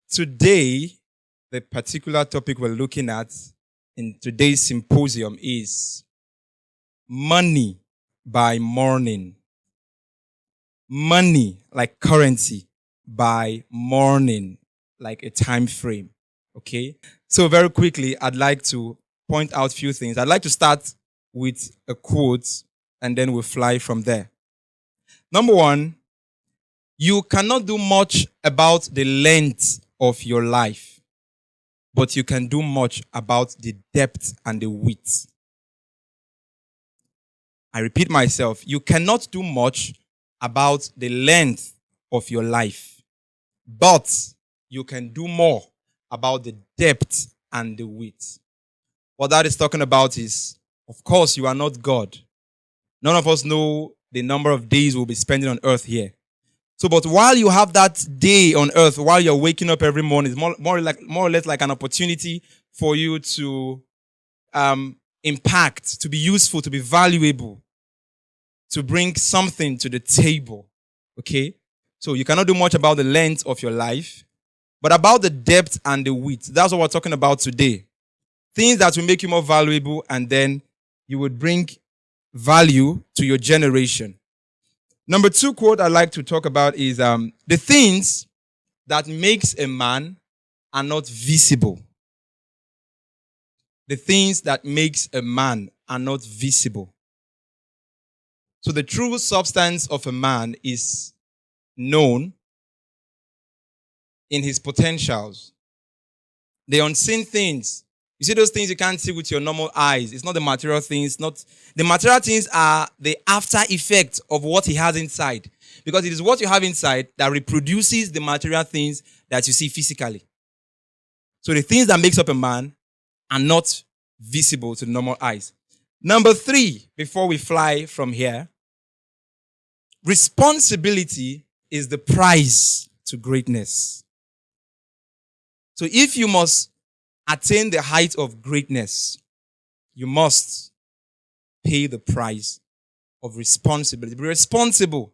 Today, the particular topic we're looking at in today's symposium is money by morning. Money like currency by morning, like a time frame. Okay? So very quickly, I'd like to point out a few things. I'd like to start with a quote and then we'll fly from there. Number one, you cannot do much about the length of your life, but you can do much about the depth and the width. I repeat myself, you cannot do much about the length of your life, but you can do more about the depth and the width. What that is talking about is, of course, you are not God. None of us know the number of days we'll be spending on earth here. So, but while you have that day on earth, while you're waking up every morning, it's more or less like an opportunity for you to impact, to be useful, to be valuable, to bring something to the table. Okay? So you cannot do much about the length of your life, but about the depth and the width. That's what we're talking about today. Things that will make you more valuable, and then you would bring value to your generation. Number two quote I'd like to talk about is the things that makes a man are not visible. The things that makes a man are not visible. So the true substance of a man is known in his potentials. The unseen things. You see those things you can't see with your normal eyes. It's not the material things. The material things are the after effect of what he has inside. Because it is what you have inside that reproduces the material things that you see physically. So the things that makes up a man are not visible to the normal eyes. Number three, before we fly from here, responsibility is the prize to greatness. So if you must attain the height of greatness, you must pay the price of responsibility. Be responsible.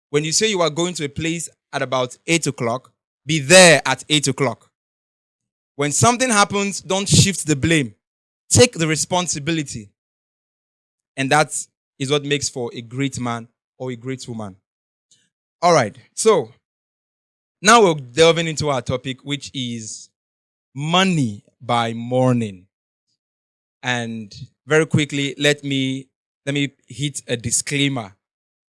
When you say you are going to a place at about 8 o'clock, be there at 8 o'clock. When something happens, don't shift the blame. Take the responsibility. And that is what makes for a great man or a great woman. All right. So now we're delving into our topic, which is money by morning. And very quickly, let me hit a disclaimer.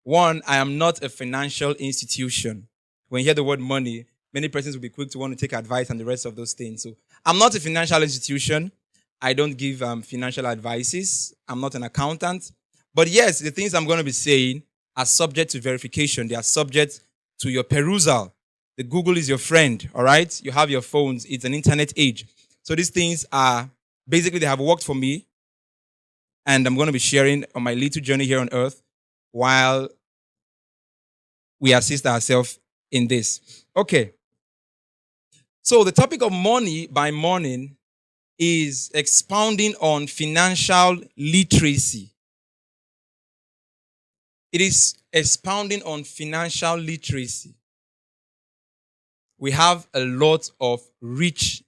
One, I am not a financial institution. When you hear the word money, many persons will be quick to want to take advice and the rest of those things. So I'm not a financial institution. I don't give financial advices. I'm not an accountant. But yes, the things I'm going to be saying are subject to verification. They are subject to your perusal. The Google is your friend, all right? You have your phones. It's an internet age. So these things are, basically they have worked for me. And I'm going to be sharing on my little journey here on earth while we assist ourselves in this. Okay. So the topic of money by morning is expounding on financial literacy. It is expounding on financial literacy. We have a lot of rich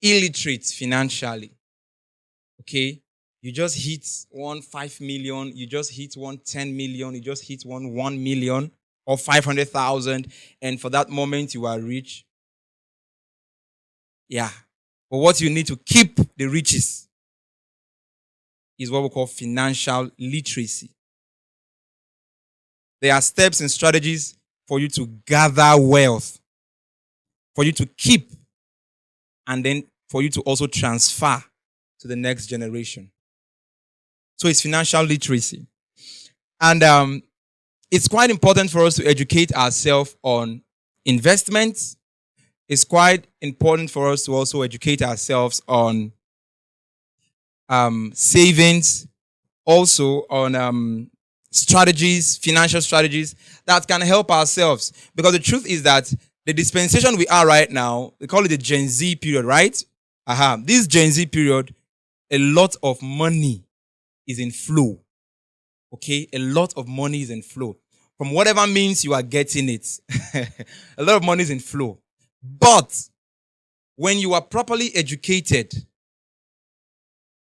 illiterates financially. Okay? You just hit 5 million, you just hit 10 million, you just hit 1 million or 500,000, and for that moment you are rich. Yeah. But what you need to keep the riches is what we call financial literacy. There are steps and strategies for you to gather wealth, for you to keep, and then for you to also transfer to the next generation. So it's financial literacy. And it's quite important for us to educate ourselves on investments. It's quite important for us to also educate ourselves on savings, also on strategies, financial strategies that can help ourselves. Because the truth is that the dispensation we are right now, they call it the Gen Z period, right? This Gen Z period, a lot of money is in flow. Okay? A lot of money is in flow. From whatever means you are getting it. A lot of money is in flow. But when you are properly educated,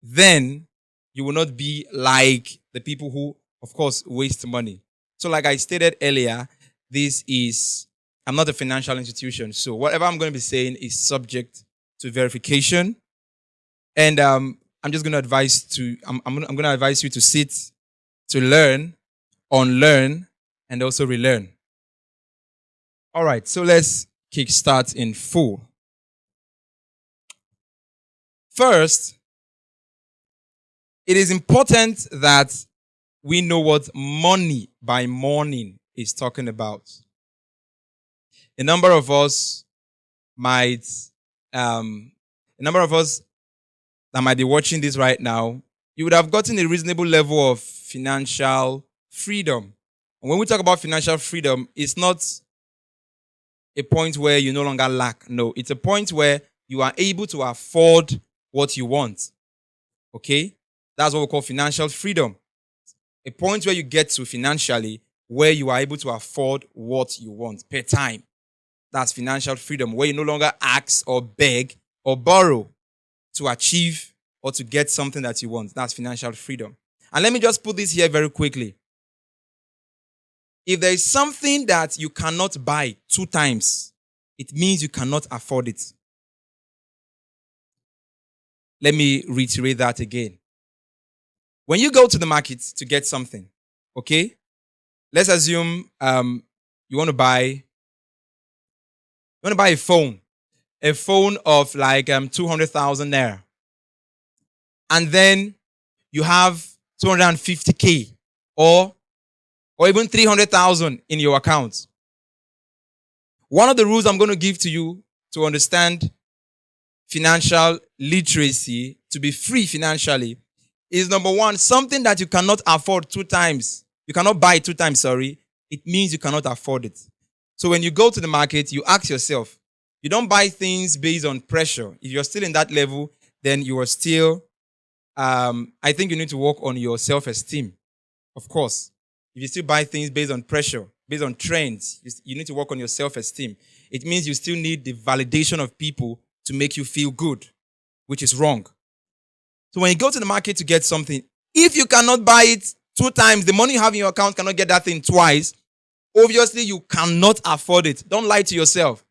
then you will not be like the people who, of course, waste money. So like I stated earlier, I'm not a financial institution. So whatever I'm going to be saying is subject to verification. And I'm just going to I'm going to advise you to sit, to learn, unlearn, and also relearn. All right, so let's kickstart in full. First, it is important that we know what money by morning is talking about. A number of us that might be watching this right now, you would have gotten a reasonable level of financial freedom. And when we talk about financial freedom, it's not a point where you no longer lack. No, it's a point where you are able to afford what you want. Okay? That's what we call financial freedom. A point where you get to financially where you are able to afford what you want per time. That's financial freedom, where you no longer ask or beg or borrow to achieve or to get something that you want. That's financial freedom. And let me just put this here very quickly. If there is something that you cannot buy 2 times, it means you cannot afford it. Let me reiterate that again. When you go to the market to get something, okay, let's assume you want to buy a phone of like 200,000 naira, and then you have 250K or even 300,000 in your account. One of the rules I'm going to give to you to understand financial literacy, to be free financially, is number 1, something that you cannot afford 2 times. You cannot buy 2 times, it means you cannot afford it. So when you go to the market, you ask yourself, you don't buy things based on pressure. If you're still in that level, then you are still, I think you need to work on your self-esteem. Of course, if you still buy things based on pressure, based on trends, you need to work on your self-esteem. It means you still need the validation of people to make you feel good, which is wrong. So when you go to the market to get something, if you cannot buy it 2 times, the money you have in your account cannot get that thing twice, obviously you cannot afford it. Don't lie to yourself.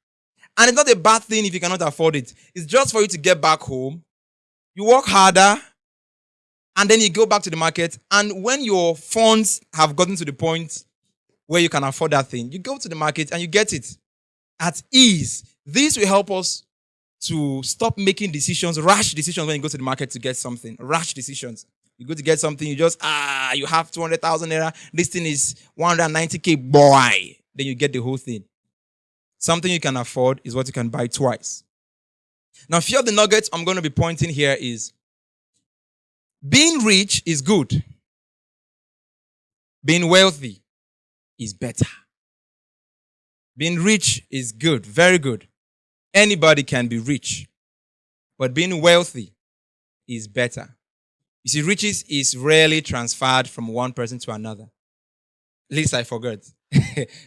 And it's not a bad thing if you cannot afford it. It's just for you to get back home. You work harder, and then you go back to the market. And when your funds have gotten to the point where you can afford that thing, you go to the market and you get it at ease. This will help us to stop making decisions, rash decisions when you go to the market to get something. Rash decisions. You go to get something, you just, you have 200,000 naira. This thing is 190K, boy. Then you get the whole thing. Something you can afford is what you can buy twice. Now, a few of the nuggets I'm going to be pointing here is, being rich is good. Being wealthy is better. Being rich is good, very good. Anybody can be rich. But being wealthy is better. You see, riches is rarely transferred from one person to another. At least I forgot.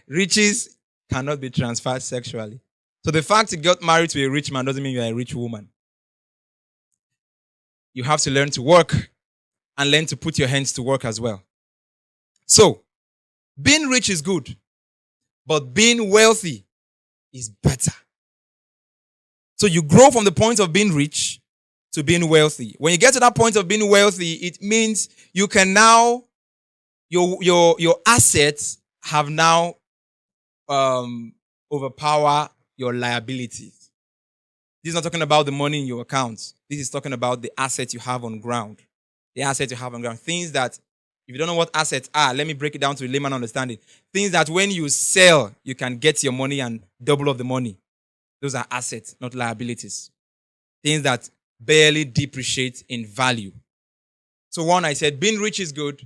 Riches cannot be transferred sexually. So the fact you got married to a rich man doesn't mean you're a rich woman. You have to learn to work and learn to put your hands to work as well. So, being rich is good, but being wealthy is better. So you grow from the point of being rich to being wealthy. When you get to that point of being wealthy, it means you can now, your assets have now overpower your liabilities. This is not talking about the money in your accounts. This is talking about the assets you have on ground. The assets you have on ground. Things that, if you don't know what assets are, let me break it down to a layman understanding. Things that when you sell, you can get your money and double up the money. Those are assets, not liabilities. Things that barely depreciate in value. So one, I said, being rich is good,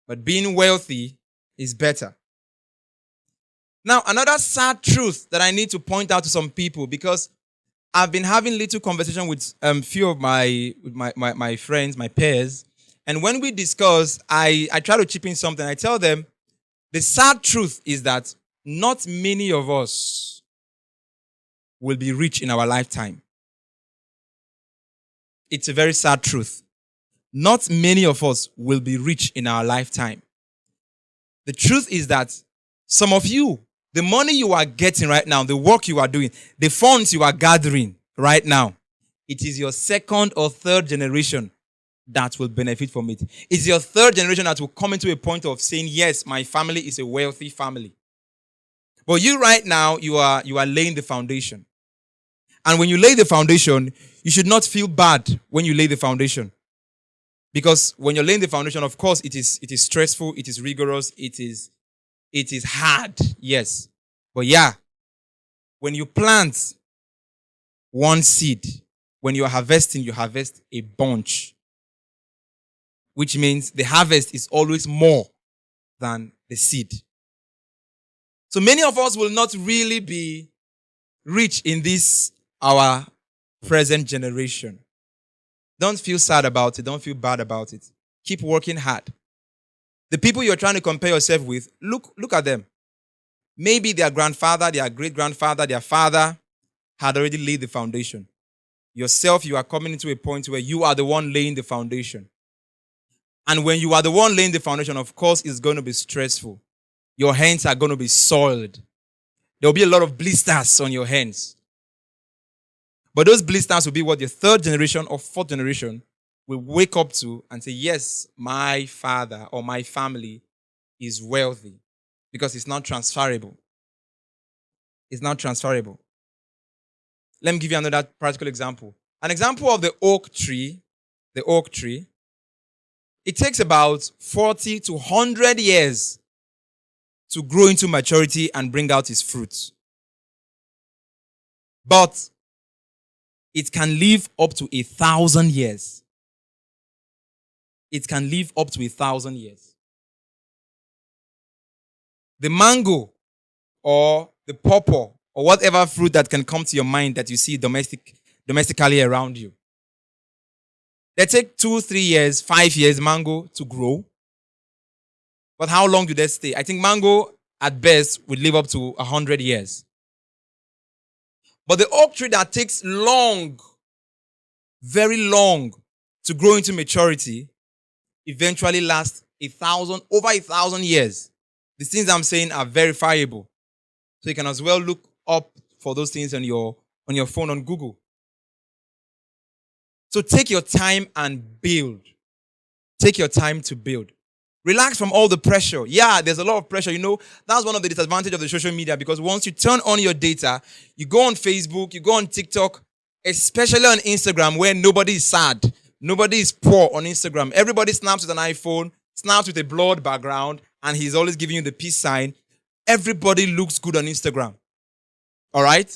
but being wealthy is better. Now, another sad truth that I need to point out to some people, because I've been having little conversation with few of my friends, my peers, and when we discuss, I try to chip in something. I tell them, the sad truth is that not many of us will be rich in our lifetime. It's a very sad truth. Not many of us will be rich in our lifetime. The truth is that some of you, the money you are getting right now, the work you are doing, the funds you are gathering right now, it is your second or third generation that will benefit from it. It's your third generation that will come into a point of saying, yes, my family is a wealthy family. But you right now, you are laying the foundation. And when you lay the foundation, you should not feel bad when you lay the foundation. Because when you're laying the foundation, of course, it is stressful, it is rigorous, it is hard, yes. But yeah, when you plant one seed, when you're harvesting, you harvest a bunch. Which means the harvest is always more than the seed. So many of us will not really be rich in this, our present generation. Don't feel sad about it. Don't feel bad about it. Keep working hard. The people you're trying to compare yourself with, look at them. Maybe their grandfather, their great-grandfather, their father had already laid the foundation. Yourself, you are coming into a point where you are the one laying the foundation. And when you are the one laying the foundation, of course, it's going to be stressful. Your hands are going to be soiled. There will be a lot of blisters on your hands. But those blisters will be what your third generation or fourth generation will wake up to and say, yes, my father or my family is wealthy, because it's not transferable. It's not transferable. Let me give you another practical example. An example of the oak tree. It takes about 40 to 100 years to grow into maturity and bring out its fruits. But it can live up to 1,000 years. It can live up to 1,000 years. The mango or the pawpaw or whatever fruit that can come to your mind that you see domestically around you. They take 2, 3 years, 5 years mango to grow. But how long do they stay? I think mango at best would live up to 100 years. But the oak tree that takes long, very long to grow into maturity eventually lasts over 1,000 years. The things I'm saying are verifiable. So you can as well look up for those things on your phone on Google. So take your time and build. Take your time to build. Relax from all the pressure. Yeah, there's a lot of pressure. You know, that's one of the disadvantages of the social media, because once you turn on your data, you go on Facebook, you go on TikTok, especially on Instagram, where nobody is sad. Nobody is poor on Instagram. Everybody snaps with an iPhone, snaps with a blurred background, and he's always giving you the peace sign. Everybody looks good on Instagram. All right?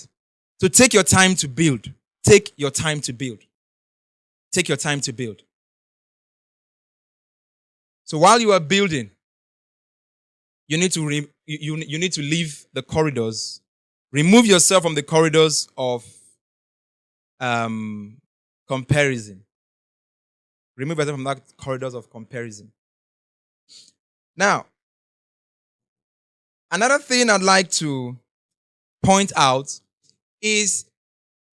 So take your time to build. Take your time to build. Take your time to build. So while you are building, you need to you need to leave the corridors. Remove yourself from the corridors of comparison. Remove yourself from that corridors of comparison. Now, another thing I'd like to point out is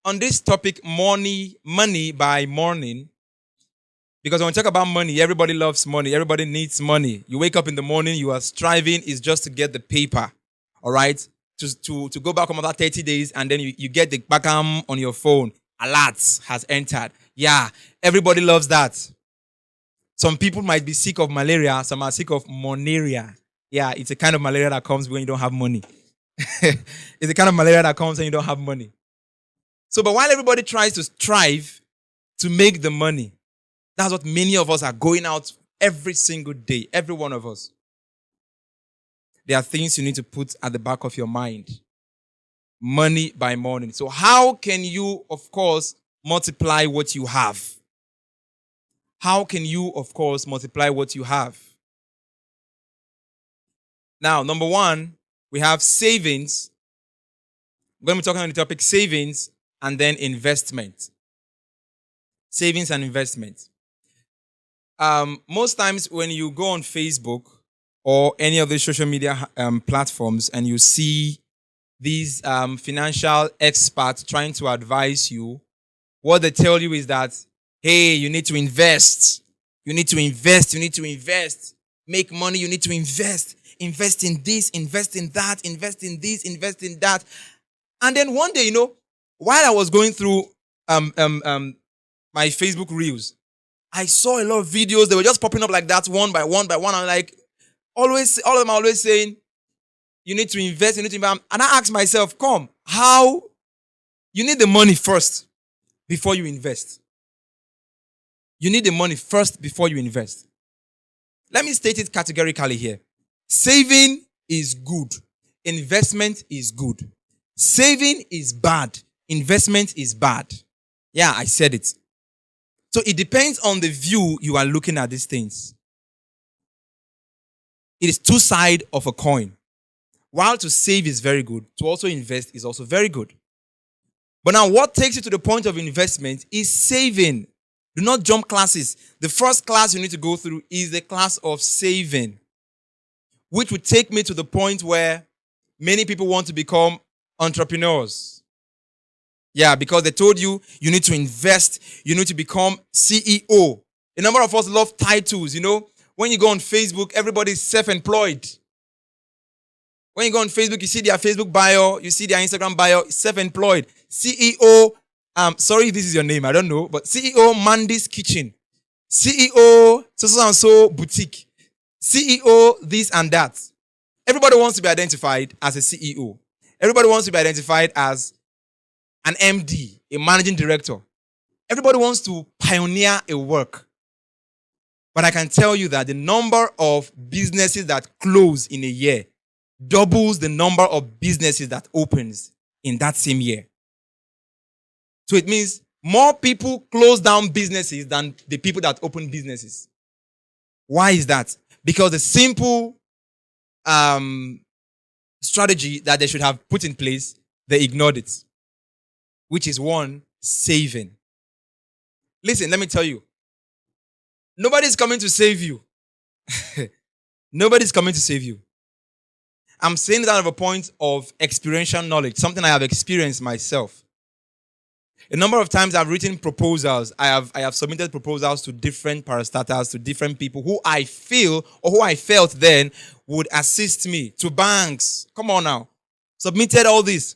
on this topic, money by morning. Because when we talk about money, everybody loves money. Everybody needs money. You wake up in the morning, you are striving is just to get the paper. All right? To go back home after 30 days, and then you get the backam on your phone. Alert has entered. Yeah, everybody loves that. Some people might be sick of malaria. Some are sick of monaria. Yeah, it's a kind of malaria that comes when you don't have money. It's a kind of malaria that comes when you don't have money. So, but while everybody tries to strive to make the money, that's what many of us are going out every single day. Every one of us. There are things you need to put at the back of your mind. Money by morning. So how can you, of course, multiply what you have? How can you, of course, multiply what you have? Now, number one, we have savings. We're going to be talking on the topic savings and then investment. Savings and investment. Most times when you go on Facebook or any of the social media platforms and you see these financial experts trying to advise you, what they tell you is that, hey, you need to invest. You need to invest. You need to invest. Make money. You need to invest. Invest in this, invest in that, invest in this, invest in that. And then one day, while I was going through my Facebook reels, I saw a lot of videos. They were just popping up like that, one by one by one. I'm like, always, all of them are always saying, you need to invest, you need to invest. And I asked myself, how you need the money first before you invest. You need the money first before you invest. Let me state it categorically here. Saving is good. Investment is good. Saving is bad. Investment is bad. Yeah, I said it. So it depends on the view you are looking at these things. It is two sides of a coin. While to save is very good, to also invest is also very good. But now what takes you to the point of investment is saving. Do not jump classes. The first class you need to go through is the class of saving, which would take me to the point where many people want to become entrepreneurs. Yeah, because they told you need to invest, you need to become CEO. A number of us love titles, When you go on Facebook, everybody's self-employed. When you go on Facebook, you see their Facebook bio, you see their Instagram bio, self-employed. CEO, sorry if this is your name, I don't know, but CEO Mandy's Kitchen. CEO so boutique. CEO this and that. Everybody wants to be identified as a CEO. Everybody wants to be identified as an MD, a managing director. Everybody wants to pioneer a work. But I can tell you that the number of businesses that close in a year doubles the number of businesses that opens in that same year. So it means more people close down businesses than the people that open businesses. Why is that? Because the simple strategy that they should have put in place, they ignored it. Which is one, saving. Listen, let me tell you. Nobody's coming to save you. Nobody's coming to save you. I'm saying that out of a point of experiential knowledge, something I have experienced myself. A number of times I've written proposals. I have submitted proposals to different parastatals, to different people who I feel or who I felt then would assist me, to banks. Come on now. Submitted all this.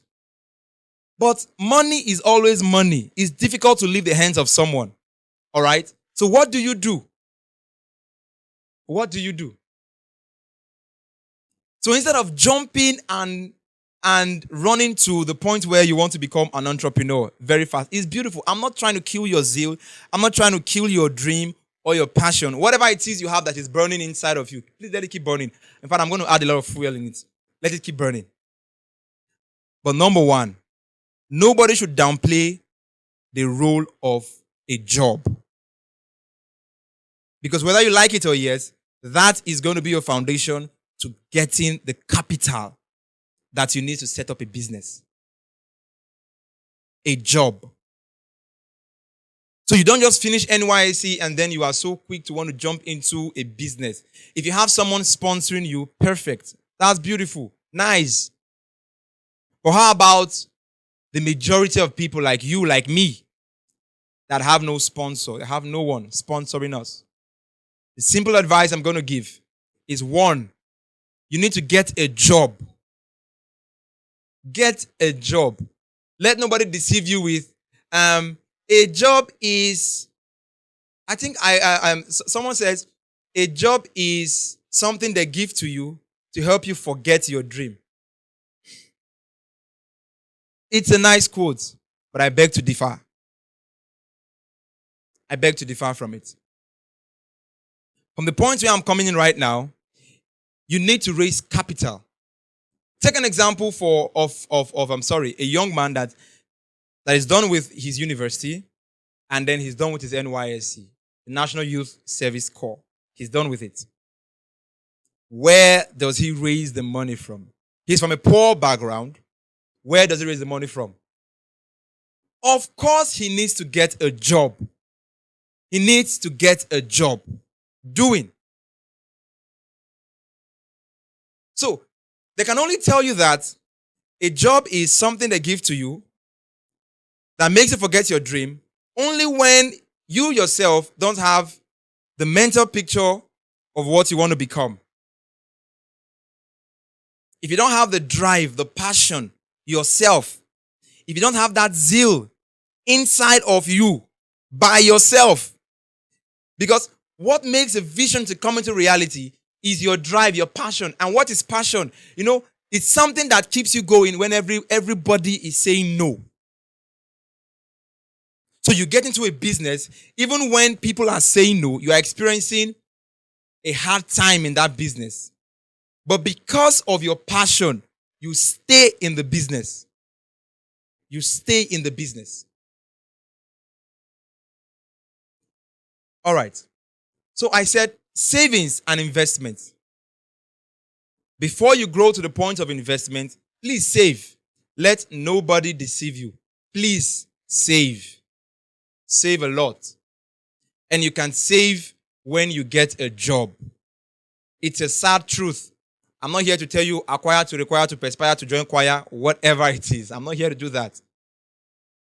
But money is always money. It's difficult to leave the hands of someone. All right? So what do you do? What do you do? So instead of jumping and running to the point where you want to become an entrepreneur very fast, it's beautiful. I'm not trying to kill your zeal. I'm not trying to kill your dream or your passion. Whatever it is you have that is burning inside of you, please let it keep burning. In fact, I'm going to add a lot of fuel in it. Let it keep burning. But number one, nobody should downplay the role of a job. Because whether you like it or yes, that is going to be your foundation to getting the capital that you need to set up a business. A job. So you don't just finish NYSC and then you are so quick to want to jump into a business. If you have someone sponsoring you, perfect. That's beautiful. Nice. But how about the majority of people like you, like me, that have no sponsor, that have no one sponsoring us? The simple advice I'm going to give is one, you need to get a job. Get a job. Let nobody deceive you with, a job is, I think someone says, a job is something they give to you to help you forget your dream. It's a nice quote, but I beg to differ. I beg to differ from it. From the point where I'm coming in right now, you need to raise capital. Take an example of a young man that is done with his university and then he's done with his NYSC, the National Youth Service Corps. He's done with it. Where does he raise the money from? He's from a poor background. Where does he raise the money from? Of course, he needs to get a job. He needs to get a job doing. So, they can only tell you that A job is something they give to you that makes you forget your dream only when you yourself don't have the mental picture of what you want to become. If you don't have the drive, the passion, yourself, if you don't have that zeal inside of you by yourself, because what makes a vision to come into reality is your drive, your passion. And what is passion? It's something that keeps you going when everybody is saying no. So you get into a business, even when people are saying no, you are experiencing a hard time in that business. But because of your passion, you stay in the business. You stay in the business. All right. So I said savings and investment. Before you grow to the point of investment, please save. Let nobody deceive you. Please save. Save a lot. And you can save when you get a job. It's a sad truth. I'm not here to tell you acquire to require to perspire to join choir, whatever it is. I'm not here to do that.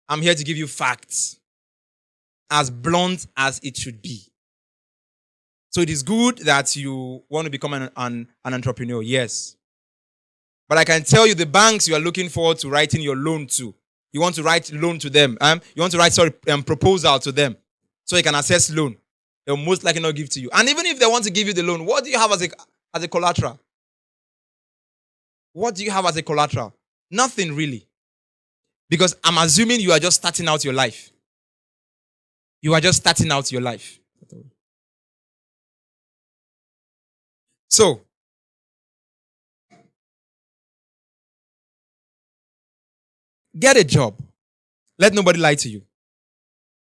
I'm here to give you facts. As blunt as it should be. So it is good that you want to become an entrepreneur, yes. But I can tell you the banks you are looking forward to writing your loan to. You want to write loan to them. You want to write proposal to them so you can access loan. They'll most likely not give to you. And even if they want to give you the loan, what do you have as a collateral? What do you have as a collateral? Nothing really. Because I'm assuming you are just starting out your life. You are just starting out your life. So, get a job. Let nobody lie to you.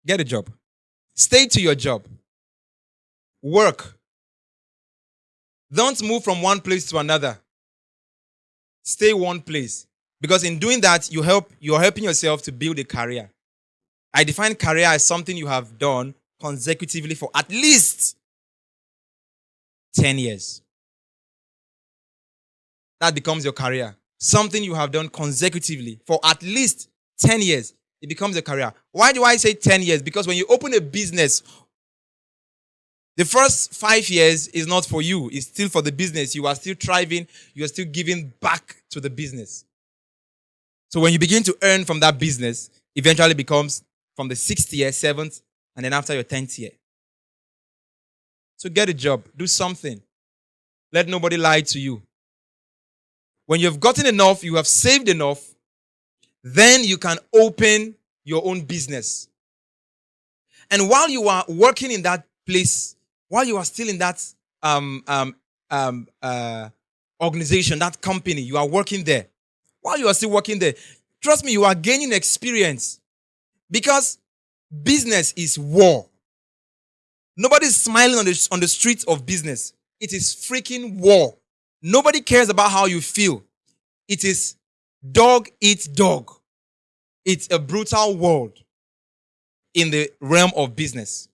Get a job. Stay to your job. Work. Don't move from one place to another. Stay one place. Because in doing that, you're helping yourself to build a career. I define career as something you have done consecutively for at least 10 years. That becomes your career. Something you have done consecutively for at least 10 years. It becomes a career. Why do I say 10 years? Because when you open a business, the first 5 years is not for you. It's still for the business. You are still thriving. You are still giving back to the business. So when you begin to earn from that business, eventually becomes from the 6th year, 7th, and then after your 10th year. So get a job. Do something. Let nobody lie to you. When you've gotten enough, you have saved enough, then you can open your own business. And while you are working in that place, while you are still in that organization, that company, you are working there. While you are still working there, trust me, you are gaining experience. Because business is war. Nobody's smiling on the streets of business. It is freaking war. Nobody cares about how you feel. It is dog eat dog. It's a brutal world in the realm of business.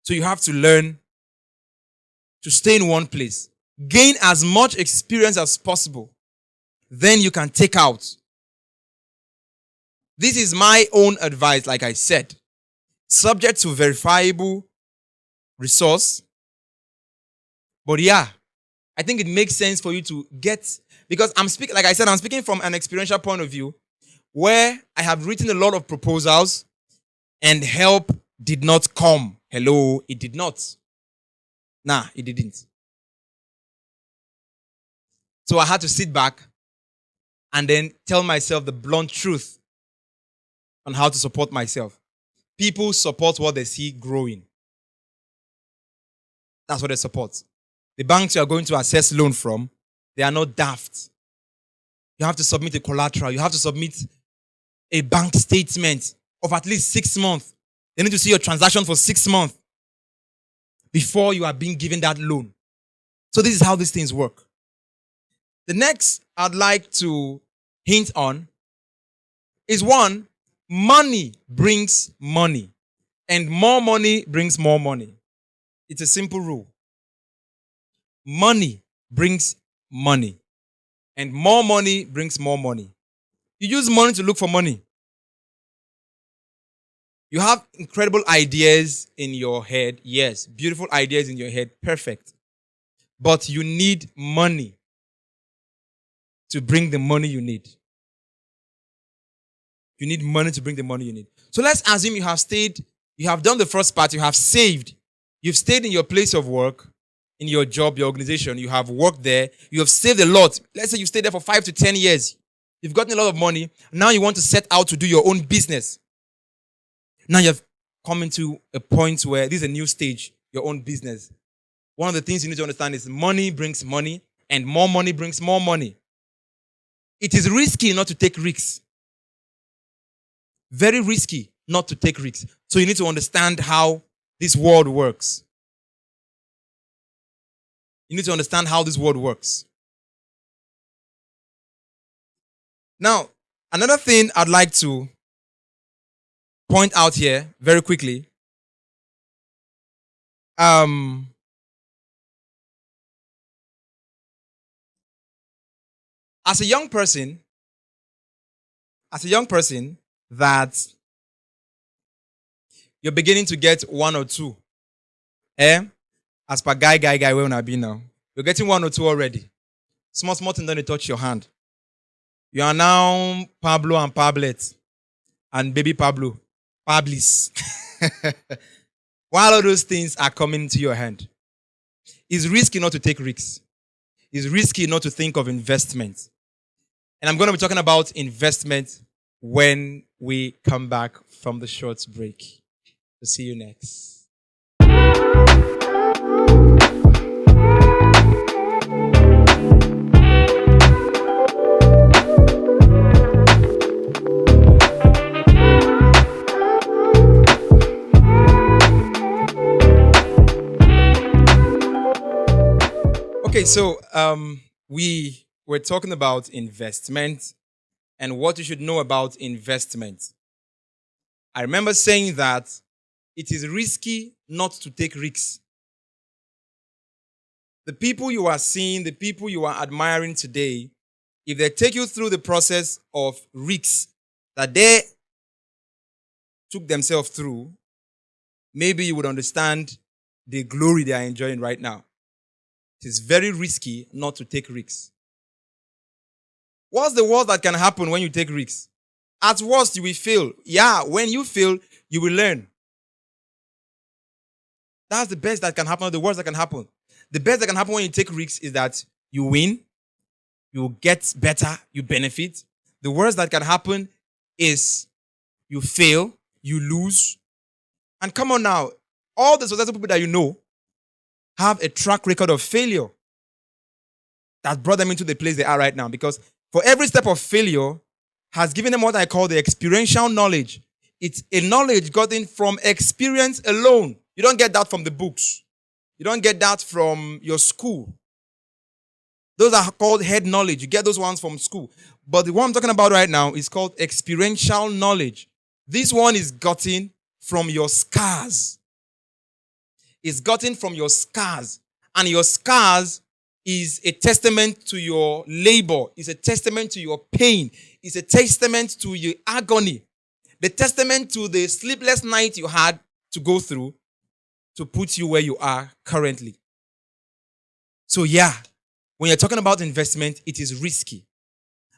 So you have to learn to stay in one place. Gain as much experience as possible. Then you can take out. This is my own advice, like I said. Subject to verifiable resource. But yeah, I think it makes sense for you to get, because I'm speaking from an experiential point of view where I have written a lot of proposals and help did not come. Hello, it did not. Nah, it didn't. So I had to sit back and then tell myself the blunt truth on how to support myself. People support what they see growing. That's what they support. The banks you are going to access loan from, they are not daft. You have to submit a collateral. You have to submit a bank statement of at least 6 months. They need to see your transaction for 6 months before you are being given that loan. So this is how these things work. The next I'd like to hint on is one, money brings money. And more money brings more money. It's a simple rule. Money brings money. And more money brings more money. You use money to look for money. You have incredible ideas in your head. Yes, beautiful ideas in your head. Perfect. But you need money to bring the money you need. You need money to bring the money you need. So let's assume you have stayed, you have done the first part, you have saved. You've stayed in your place of work, in your job, your organization. You have worked there. You have saved a lot. Let's say you stayed there for 5 to 10 years. You've gotten a lot of money. Now you want to set out to do your own business. Now you've come into a point where this is a new stage, your own business. One of the things you need to understand is money brings money, and more money brings more money. It is risky not to take risks. Very risky not to take risks. So you need to understand how this world works. You need to understand how this world works. Now, another thing I'd like to point out here very quickly. As a young person that you're beginning to get one or two. As per guy, where I be now. You're getting one or two already. Small thing, don't touch your hand. You are now Pablo and Pablet and baby Pablo. Pablis. While all those things are coming into your hand, it's risky not to take risks. It's risky not to think of investment. And I'm going to be talking about investment when we come back from the short break. We'll see you next. Okay, so we were talking about investment and what you should know about investment. I remember saying that it is risky not to take risks. The people you are seeing, the people you are admiring today, if they take you through the process of risks that they took themselves through, maybe you would understand the glory they are enjoying right now. It is very risky not to take risks. What's the worst that can happen when you take risks? At worst, you will fail. Yeah, when you fail, you will learn. That's the best that can happen, or the worst that can happen. The best that can happen when you take risks is that you win, you get better, you benefit. The worst that can happen is you fail, you lose. And come on now, all the successful people that you know have a track record of failure that brought them into the place they are right now. Because for every step of failure has given them what I call the experiential knowledge. It's a knowledge gotten from experience alone. You don't get that from the books. You don't get that from your school. Those are called head knowledge. You get those ones from school. But the one I'm talking about right now is called experiential knowledge. This one is gotten from your scars. It's gotten from your scars. And your scars is a testament to your labor. It's a testament to your pain. It's a testament to your agony. The testament to the sleepless night you had to go through to put you where you are currently. So yeah, when you're talking about investment, it is risky.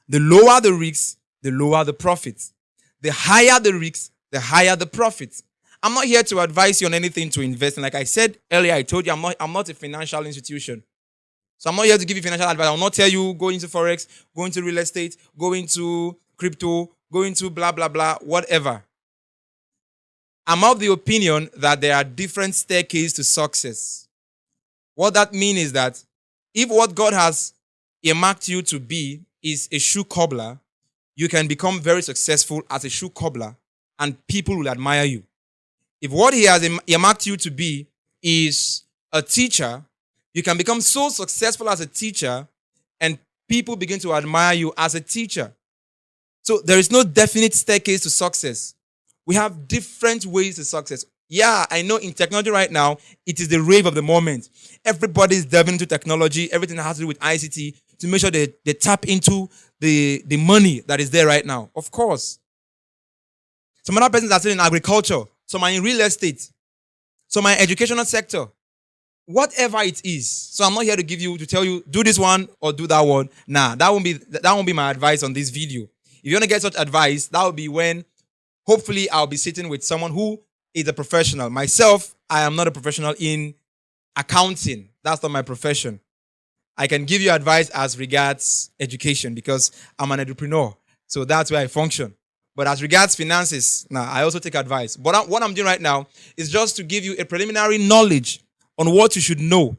The lower the risks, the lower the profits. The higher the risks, the higher the profits. I'm not here to advise you on anything to invest in. Like I said earlier, I told you I'm not a financial institution. So I'm not here to give you financial advice. I will not tell you go into Forex, go into real estate, go into crypto, go into blah, blah, blah, whatever. I'm of the opinion that there are different staircases to success. What that means is that if what God has earmarked you to be is a shoe cobbler, you can become very successful as a shoe cobbler and people will admire you. If what he has earmarked you to be is a teacher, you can become so successful as a teacher and people begin to admire you as a teacher. So there is no definite staircase to success. We have different ways to success. Yeah, I know in technology right now, it is the rave of the moment. Everybody is delving into technology. Everything that has to do with ICT. to make sure they tap into the money that is there right now. Of course. Some other persons are still in agriculture. Some are in real estate. Some are in educational sector. Whatever it is. So I'm not here to tell you, do this one or do that one. Nah, that won't be my advice on this video. If you want to get such advice, that will be when hopefully I'll be sitting with someone who is a professional. Myself, I am not a professional in accounting. That's not my profession. I can give you advice as regards education because I'm an entrepreneur. So that's where I function. But as regards finances, I also take advice. But what I'm doing right now is just to give you a preliminary knowledge on what you should know.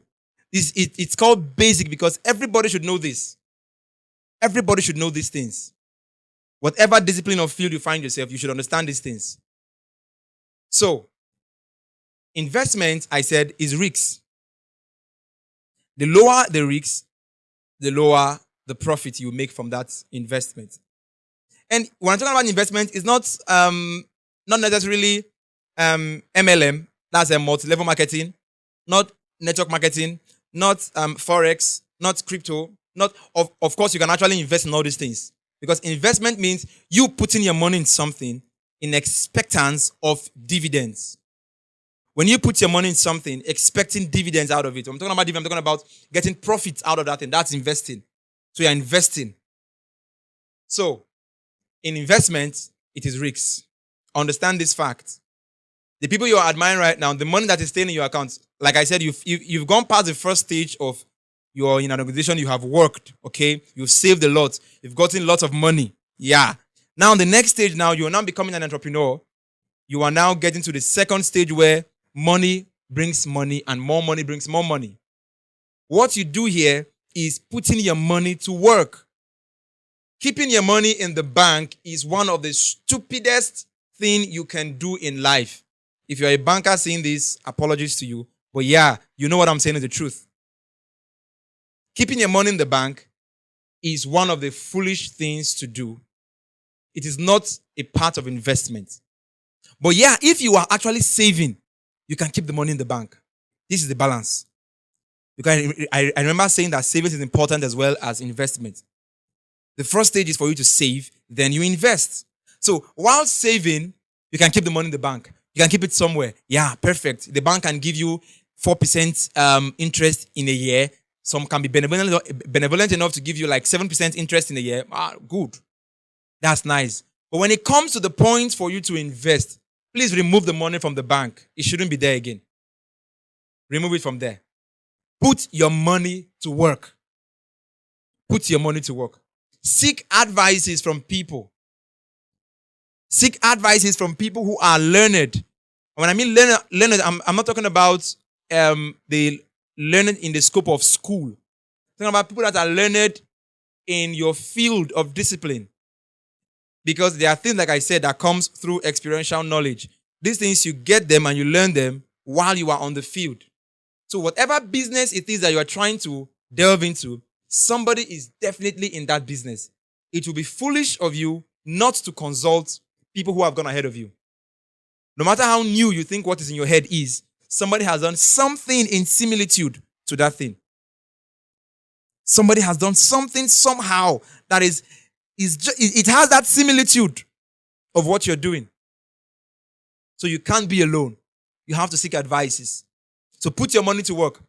It's called basic because everybody should know this. Everybody should know these things. Whatever discipline or field you find yourself, you should understand these things. So, investment, I said, is risks. The lower the risks, the lower the profit you make from that investment. And when I'm talking about investment, it's not necessarily MLM, that's a multi-level marketing, not network marketing, not forex, not crypto, not of course you can actually invest in all these things. Because investment means you putting your money in something in expectance of dividends. When you put your money in something, expecting dividends out of it. I'm talking about dividends, I'm talking about getting profits out of that thing. That's investing. So you're investing. So, in investment, it is risks. Understand this fact. The people you are admiring right now, the money that is staying in your account, like I said, you've gone past the first stage of you're in an organization, you have worked, okay? You've saved a lot. You've gotten lots of money. Yeah. Now, the next stage now, you're now becoming an entrepreneur. You are now getting to the second stage where money brings money and more money brings more money. What you do here is putting your money to work. Keeping your money in the bank is one of the stupidest thing you can do in life. If you're a banker seeing this, apologies to you. But yeah, you know what I'm saying is the truth. Keeping your money in the bank is one of the foolish things to do. It is not a part of investment. But yeah, if you are actually saving, you can keep the money in the bank. This is the balance. Because I remember saying that savings is important as well as investment. The first stage is for you to save, then you invest. So while saving, you can keep the money in the bank. You can keep it somewhere. Yeah, perfect. The bank can give you 4% interest in a year. Some can be benevolent enough to give you like 7% interest in a year. Good. That's nice. But when it comes to the point for you to invest, please remove the money from the bank. It shouldn't be there again. Remove it from there. Put your money to work. Put your money to work. Seek advices from people. Seek advices from people who are learned. When I mean learned, I'm not talking about the learned in the scope of school. I'm talking about people that are learned in your field of discipline. Because there are things, like I said, that comes through experiential knowledge. These things, you get them and you learn them while you are on the field. So whatever business it is that you are trying to delve into, somebody is definitely in that business. It will be foolish of you not to consult people who have gone ahead of you. No matter how new you think what is in your head is, somebody has done something in similitude to that thing. Somebody has done something somehow that it has that similitude of what you're doing. So you can't be alone. You have to seek advices. So put your money to work.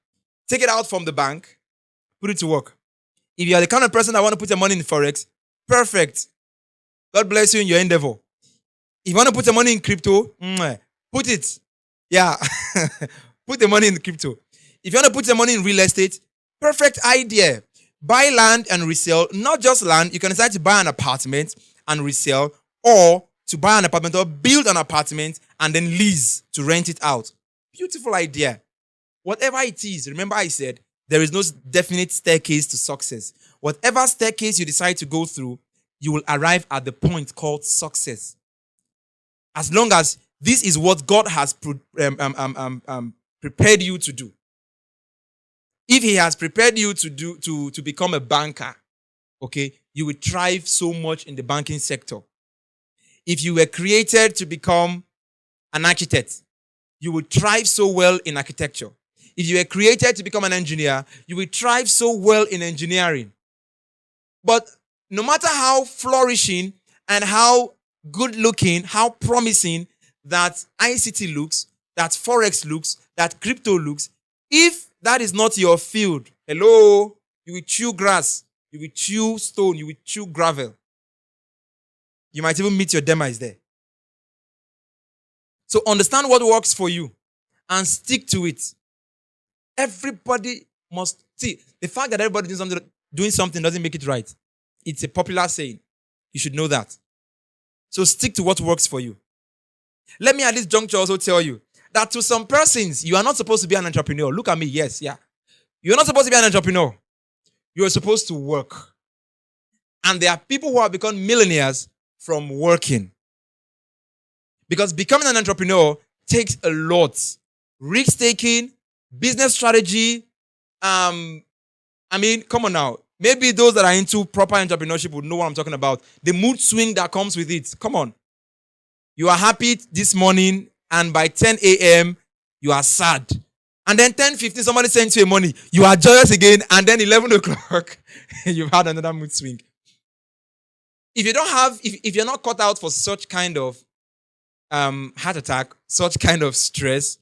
Take it out from the bank. Put it to work. If you are the kind of person that want to put your money in forex, perfect. God bless you in your endeavor. If you want to put your money in crypto, put it. Yeah. Put the money in crypto. If you want to put your money in real estate, perfect idea. Buy land and resell. Not just land. You can decide to buy an apartment and resell, or to buy an apartment or build an apartment and then lease to rent it out. Beautiful idea. Whatever it is, remember I said, there is no definite staircase to success. Whatever staircase you decide to go through, you will arrive at the point called success. As long as this is what God has prepared you to do. If He has prepared you to become a banker, okay, you will thrive so much in the banking sector. If you were created to become an architect, you will thrive so well in architecture. If you were created to become an engineer, you will thrive so well in engineering. But no matter how flourishing and how good looking, how promising that ICT looks, that Forex looks, that crypto looks, if that is not your field, hello, you will chew grass, you will chew stone, you will chew gravel. You might even meet your demise there. So understand what works for you and stick to it. Everybody must see the fact that everybody doing something doesn't make it right. It's a popular saying. You should know that. So stick to what works for you. Let me at this juncture also tell you that to some persons, you are not supposed to be an entrepreneur. Look at me. Yes, yeah. You're not supposed to be an entrepreneur. You're supposed to work. And there are people who have become millionaires from working. Because becoming an entrepreneur takes a lot. Risk taking, business strategy. Come on now. Maybe those that are into proper entrepreneurship would know what I'm talking about. The mood swing that comes with it. Come on. You are happy this morning, and by 10 a.m., you are sad. And then 10:15, somebody sends you money. You are joyous again, and then 11 o'clock, you've had another mood swing. If you're not cut out for such kind of heart attack, such kind of stress,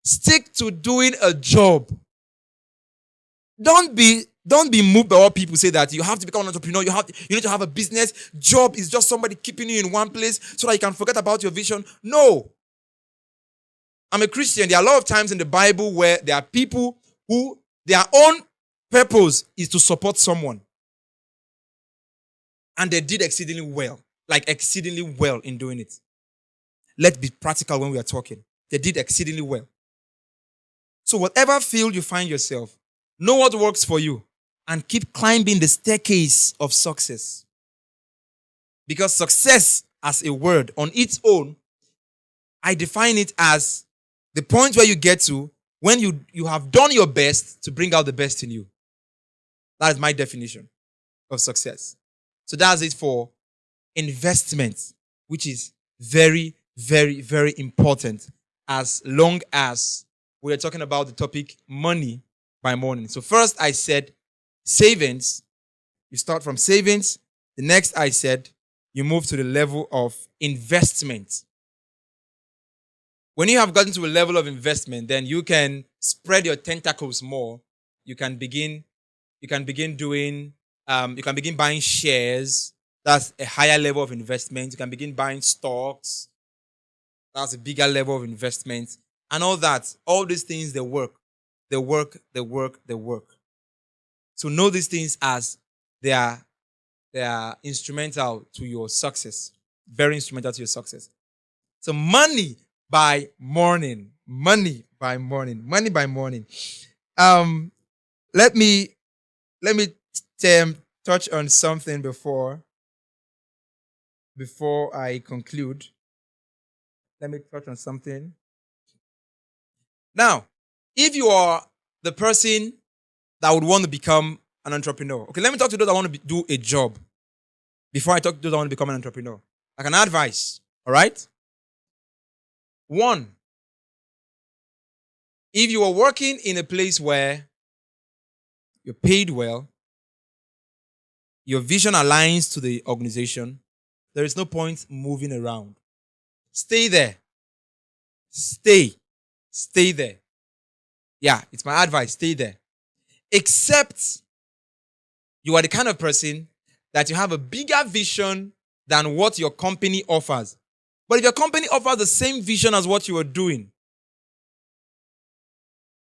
stick to doing a job. Don't be moved by what people say that you have to become an entrepreneur. You need to have a business. Job is just somebody keeping you in one place so that you can forget about your vision. No. I'm a Christian. There are a lot of times in the Bible where there are people who their own purpose is to support someone. And they did exceedingly well. Like exceedingly well in doing it. Let's be practical when we are talking. They did exceedingly well. So whatever field you find yourself, know what works for you and keep climbing the staircase of success. Because success as a word on its own, I define it as the point where you get to when you have done your best to bring out the best in you. That is my definition of success. So that's it for investment, which is very, very, very important as long as we are talking about the topic money by morning. So first I said savings. You start from savings. The next I said you move to the level of investment. When you have gotten to a level of investment, then you can spread your tentacles more. You can begin buying shares. That's a higher level of investment. You can begin buying stocks. That's a bigger level of investment. And all that. All these things, they work. They work. So know these things as they are instrumental to your success. Very instrumental to your success. So money by morning. Money by morning. Let me touch on something before I conclude. Let me touch on something. Now, if you are the person that would want to become an entrepreneur, okay, let me talk to those that want to do a job before I talk to those that want to become an entrepreneur. Like an advice, all right? 1, if you are working in a place where you're paid well, your vision aligns to the organization, there is no point moving around. Stay there. Stay there. Yeah, it's my advice. Stay there. Except you are the kind of person that you have a bigger vision than what your company offers. But if your company offers the same vision as what you are doing,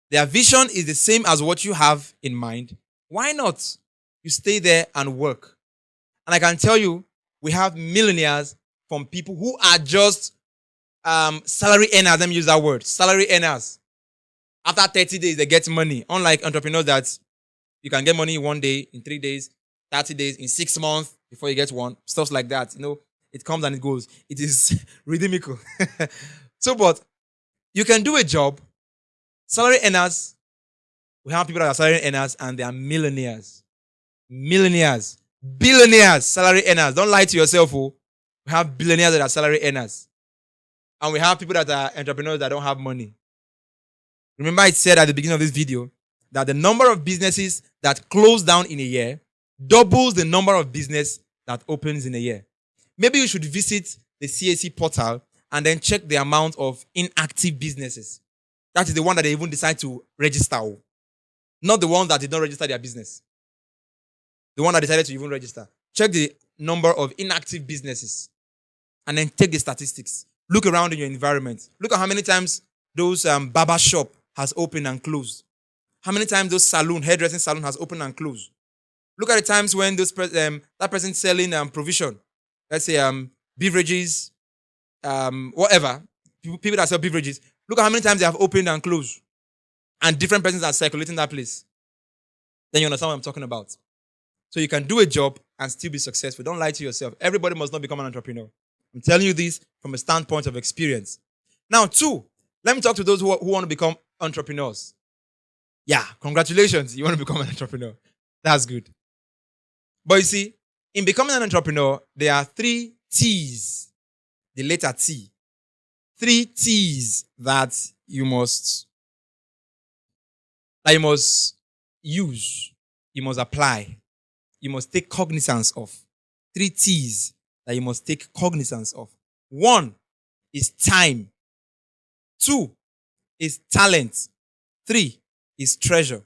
their vision is the same as what you have in mind, why not? You stay there and work. And I can tell you, we have millionaires from people who are just salary earners. Let me use that word. Salary earners. After 30 days, they get money. Unlike entrepreneurs that you can get money in 1 day, in 3 days, 30 days, in 6 months before you get one. Stuff like that. It comes and it goes. It is rhythmical. So, but you can do a job. Salary earners. We have people that are salary earners and they are millionaires. Millionaires. Billionaires. Salary earners. Don't lie to yourself. We have billionaires that are salary earners. And we have people that are entrepreneurs that don't have money. Remember I said at the beginning of this video that the number of businesses that close down in a year doubles the number of business that opens in a year. Maybe you should visit the CAC portal and then check the amount of inactive businesses. That is the one that they even decide to register. Not the ones that did not register their business. The one that decided to even register. Check the number of inactive businesses and then take the statistics. Look around in your environment. Look at how many times those barber shop has opened and closed. How many times those hairdressing salon has opened and closed. Look at the times when those that person selling provision, let's say beverages, whatever, people that sell beverages. Look at how many times they have opened and closed, and different persons are circulating that place. Then you understand what I'm talking about. So you can do a job and still be successful. Don't lie to yourself. Everybody must not become an entrepreneur. I'm telling you this from a standpoint of experience. Now, 2, let me talk to those who want to become entrepreneurs. Yeah, congratulations. You want to become an entrepreneur. That's good. But you see, in becoming an entrepreneur, there are 3 T's. The letter T. 3 T's that you must use. You must apply. You must take cognizance of. 3 T's that you must take cognizance of. 1 is time. 2 is talent. 3 is treasure.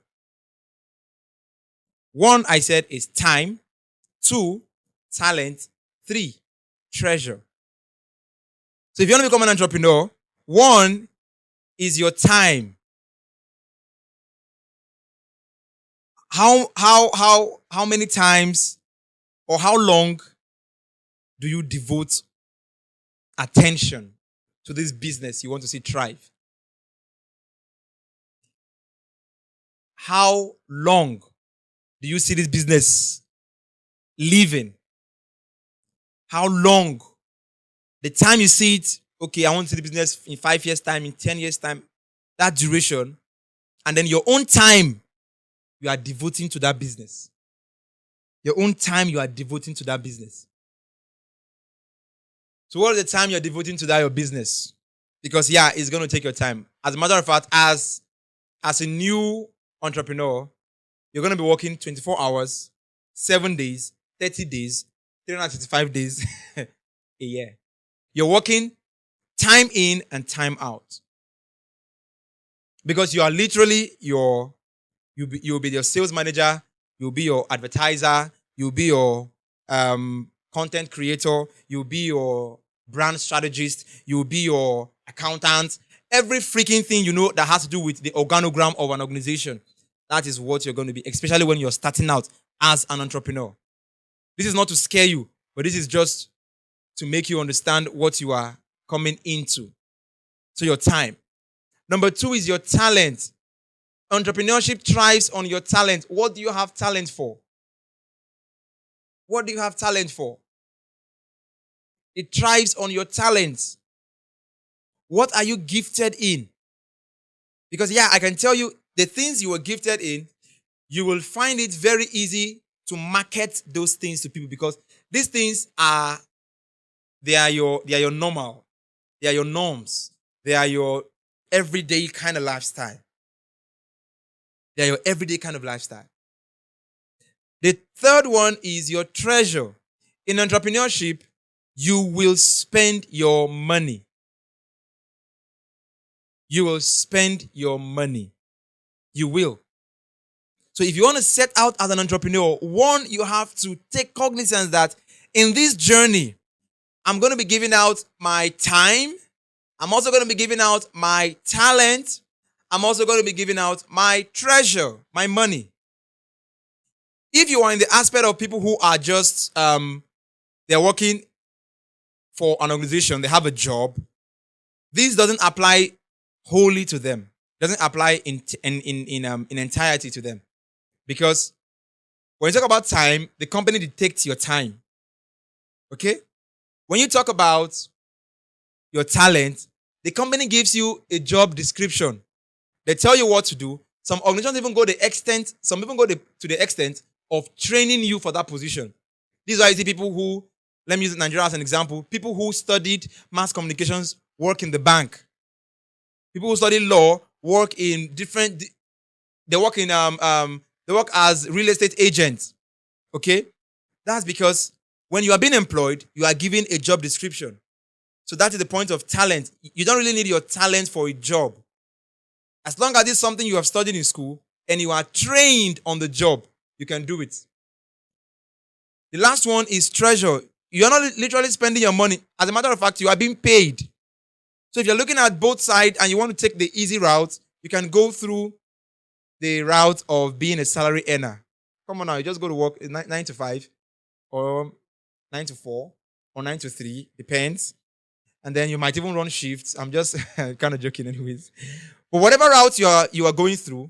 1, I said, is time. 2, talent. 3, treasure. So if you want to become an entrepreneur, 1 is your time. How many times or how long do you devote attention to this business you want to see thrive? How long do you see this business living? How long? The time you see it, okay, I want to see the business in 5 years' time, in 10 years' time, that duration, and then your own time you are devoting to that business. Your own time you are devoting to that business. So what is the time you're devoting to that your business? Because yeah, it's going to take your time. As a matter of fact, as a new entrepreneur, you're going to be working 24 hours, 7 days, 30 days, 365 days a year. You're working time in and time out. Because you are literally you'll be your sales manager, you'll be your advertiser, you'll be your content creator, you'll be your brand strategist, you'll be your accountant. Every freaking thing you know that has to do with the organogram of an organization, that is what you're going to be, especially when you're starting out as an entrepreneur. This is not to scare you, but this is just to make you understand what you are coming into. So your time. Number 2 is your talent. Entrepreneurship thrives on your talent. What do you have talent for? What do you have talent for? It thrives on your talents. What are you gifted in? Because yeah, I can tell you the things you were gifted in, you will find it very easy to market those things to people because these things are your normal. They are your norms. They are your everyday kind of lifestyle. They are your everyday kind of lifestyle. The third one is your treasure. In entrepreneurship, you will spend your money. You will spend your money. You will. So if you want to set out as an entrepreneur, 1, you have to take cognizance that in this journey, I'm going to be giving out my time. I'm also going to be giving out my talent. I'm also going to be giving out my treasure, my money. If you are in the aspect of people who are just, they're working for an organization, they have a job, this doesn't apply wholly to them. It doesn't apply in entirety to them. Because when you talk about time, the company dictates your time. Okay? When you talk about your talent, the company gives you a job description. They tell you what to do. Some organizations even go to the extent of training you for that position. These are the people who, let me use Nigeria as an example, people who studied mass communications work in the bank. People who study law work in different, they work as real estate agents. Okay? That's because when you are being employed, you are given a job description. So that is the point of talent. You don't really need your talent for a job. As long as it's something you have studied in school and you are trained on the job, you can do it. The last one is treasure. You are not literally spending your money. As a matter of fact, you are being paid. So if you're looking at both sides and you want to take the easy route, you can go through the route of being a salary earner. Come on now, you just go to work 9 to 5 or 9 to 4 or 9 to 3, depends. And then you might even run shifts. I'm just kind of joking anyways. But whatever route you are going through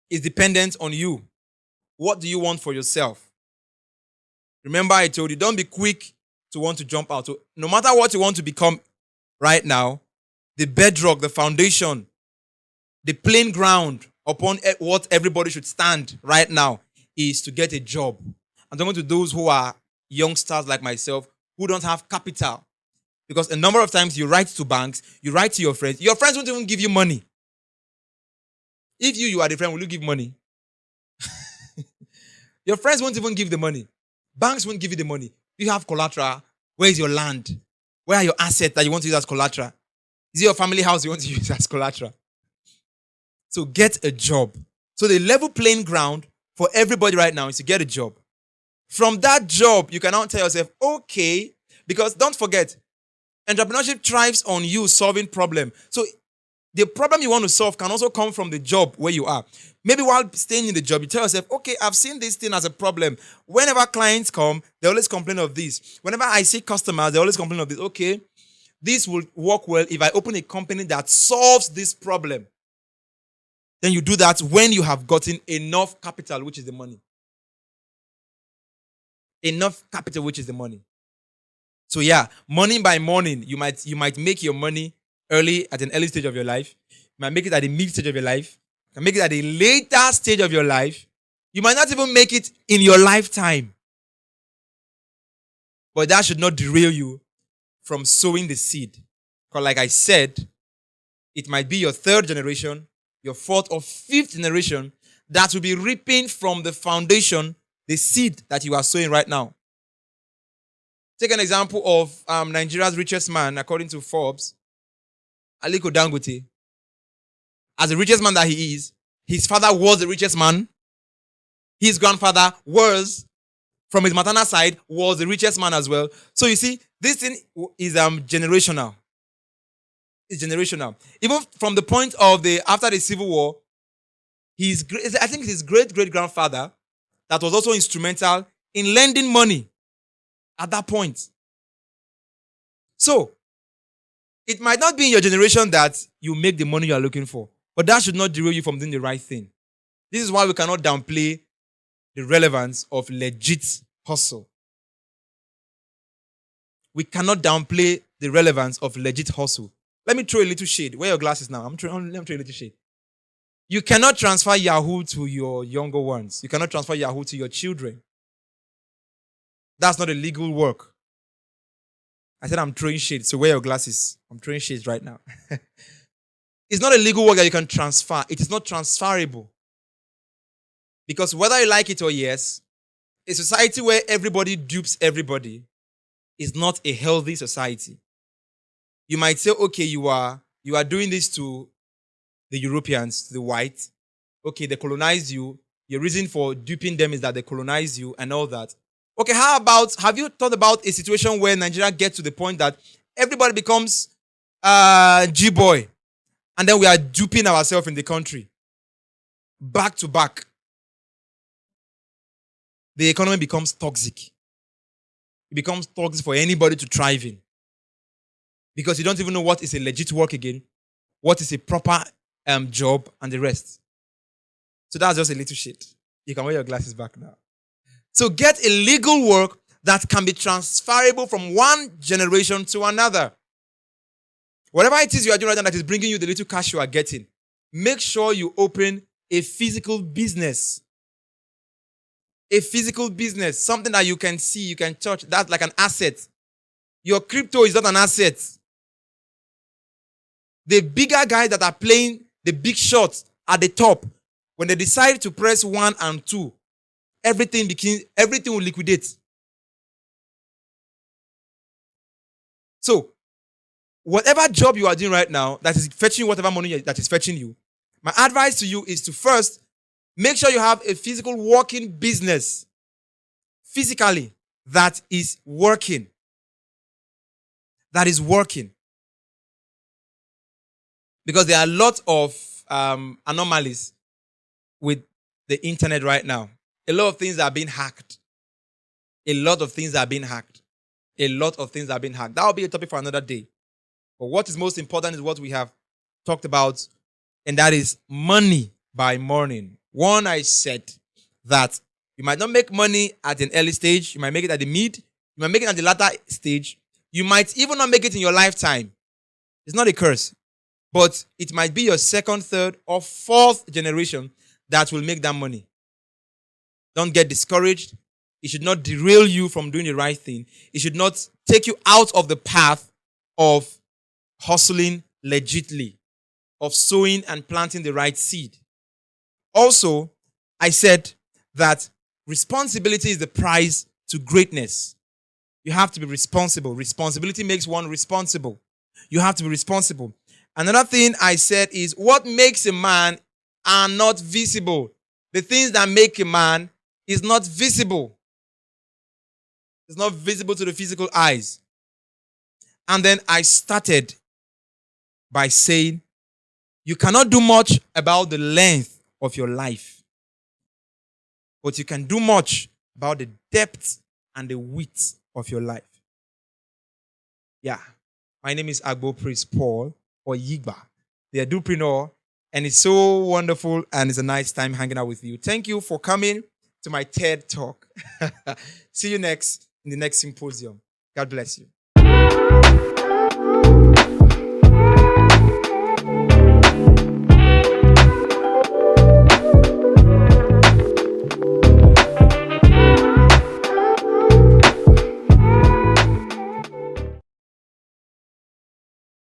is dependent on you. What do you want for yourself? Remember I told you, don't be quick to want to jump out. So no matter what you want to become right now, the bedrock, the foundation, the plain ground upon what everybody should stand right now is to get a job. I'm talking to those who are youngsters like myself who don't have capital. Because a number of times you write to banks, you write to your friends won't even give you money. If you are the friend, will you give money? Your friends won't even give the money. Banks won't give you the money. You have collateral. Where is your land? Where are your assets that you want to use as collateral? Is it your family house you want to use as collateral? So get a job. So the level playing ground for everybody right now is to get a job. From that job, you can now tell yourself, okay, because don't forget, entrepreneurship thrives on you solving problem. So the problem you want to solve can also come from the job where you are. Maybe while staying in the job, you tell yourself, okay, I've seen this thing as a problem. Whenever clients come, they always complain of this. Whenever I see customers, they always complain of this. Okay, this will work well if I open a company that solves this problem. Then you do that when you have gotten enough capital, which is the money. Enough capital, which is the money. So yeah, morning by morning, you might make your money at an early stage of your life. You might make it at the mid stage of your life. You can make it at a later stage of your life. You might not even make it in your lifetime. But that should not derail you from sowing the seed. Because like I said, it might be your third generation, your fourth or fifth generation that will be reaping from the foundation, the seed that you are sowing right now. Take an example of Nigeria's richest man, according to Forbes, Aliko Dangote. As the richest man that he is, his father was the richest man. His grandfather was, from his maternal side, was the richest man as well. So you see, this thing is generational. It's generational. Even from the point of after the Civil War, I think his great-great-grandfather that was also instrumental in lending money at that point. So, it might not be in your generation that you make the money you are looking for, but that should not derail you from doing the right thing. This is why we cannot downplay the relevance of legit hustle. We cannot downplay the relevance of legit hustle. Let me throw a little shade. Where are your glasses now? Let me throw a little shade. You cannot transfer Yahoo to your younger ones. You cannot transfer Yahoo to your children. That's not a legal work. I said I'm throwing shade, so wear your glasses. I'm throwing shades right now. It's not a legal work that you can transfer. It is not transferable. Because whether you like it or yes, a society where everybody dupes everybody is not a healthy society. You might say, okay, you are doing this to the Europeans, to the whites. Okay, they colonized you. Your reason for duping them is that they colonized you and all that. Okay, have you thought about a situation where Nigeria gets to the point that everybody becomes G-boy and then we are duping ourselves in the country? Back to back. The economy becomes toxic. It becomes toxic for anybody to thrive in. Because you don't even know what is a legit work again, what is a proper job, and the rest. So that's just a little shit. You can wear your glasses back now. So get a legal work that can be transferable from one generation to another. Whatever it is you are doing right now that is bringing you the little cash you are getting, make sure you open a physical business. A physical business, something that you can see, you can touch. That's like an asset. Your crypto is not an asset. The bigger guys that are playing the big shots at the top, when they decide to press 1 and 2, everything will liquidate. So, whatever job you are doing right now that is fetching whatever money that is fetching you, my advice to you is to first make sure you have a physical working business, physically, that is working. That is working. Because there are a lot of anomalies with the internet right now. A lot of things are being hacked. A lot of things are being hacked. A lot of things are being hacked. That will be a topic for another day. But what is most important is what we have talked about, and that is money by morning. One, I said that you might not make money at an early stage. You might make it at the mid. You might make it at the latter stage. You might even not make it in your lifetime. It's not a curse. But it might be your second, third, or fourth generation that will make that money. Don't get discouraged. It should not derail you from doing the right thing. It should not take you out of the path of hustling legitly, of sowing and planting the right seed. Also, I said that responsibility is the price to greatness. You have to be responsible. Responsibility makes one responsible. You have to be responsible. Another thing I said is what makes a man are not visible. The things that make a man is not visible. It's not visible to the physical eyes. And then I started by saying you cannot do much about the length of your life, but you can do much about the depth and the width of your life. Yeah. My name is Agbo Priest Paul, or OYIGBA, the Edupreneur, and it's so wonderful and it's a nice time hanging out with you. Thank you for coming to my TED Talk. See you in the next symposium. God bless you.